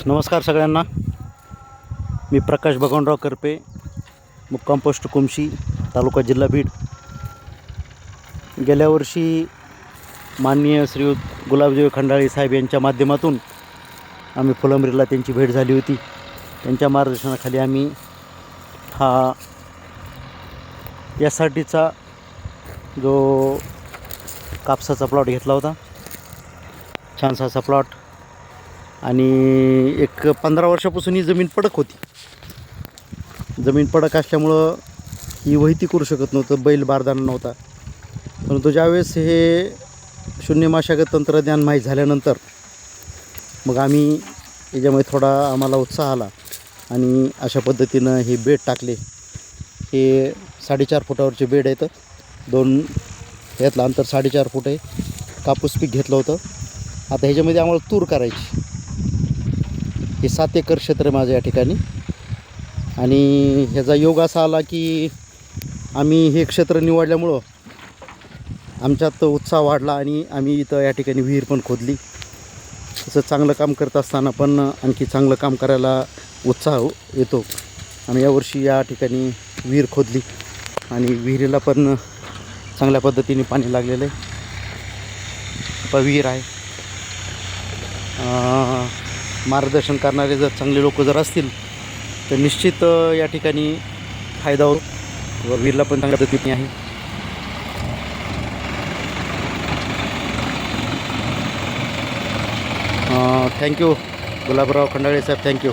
नमस्कार सगळ्यांना. मी प्रकाश भगवानराव करपे, मुक्काम पोस्ट कुमशी, तालुका जिल्हा बीड. गेल्या वर्षी माननीय श्रीयुत गुलाबदेव खंडाळे साहेब यांच्या माध्यमातून आम्ही फुलंब्रीला त्यांची भेट झाली होती. त्यांच्या मार्गदर्शनाखाली आम्ही हा यासाठीचा जो कापसाचा प्लॉट घेतला होता. छानसा असा प्लॉट आणि एक 15 वर्षापासून ही जमीन पडक होती. जमीन पडक असल्यामुळं ही वहिती करू शकत नव्हतं, बैल बारदाना नव्हता. परंतु ज्यावेळेस हे शून्यमाशागत तंत्रज्ञान माहीत झाल्यानंतर मग आम्ही याच्यामध्ये थोडा आम्हाला उत्साह आला आणि अशा पद्धतीनं हे बेड टाकले. हे 4.5 फुटावरचे बेड आहेत. यातलं अंतर 4.5 फूट आहे. कापूस पीक घेतलं होतं. आता ह्याच्यामध्ये आम्हाला तूर करायची. हे 7 एकर क्षेत्र आहे माझं या ठिकाणी. आणि ह्याचा योग असा आला की आम्ही हे क्षेत्र निवडल्यामुळं आमच्यात उत्साह वाढला आणि आम्ही इथं या ठिकाणी विहीर पण खोदली. तसं चांगलं काम करत असताना पण आणखी चांगलं काम करायला उत्साह येतो. आम्ही यावर्षी या ठिकाणी विहीर खोदली आणि विहिरीला पण चांगल्या पद्धतीने पाणी लागलेलं आहे. विहीर आहे. मार्गदर्शन करणारे जर चांगले लोक जर असतील तर निश्चित या ठिकाणी फायदा होतो. विहीरला पण चांगल्या पद्धतीने आहे. थँक्यू गुलाबराव खंडाळे साहेब, थँक्यू.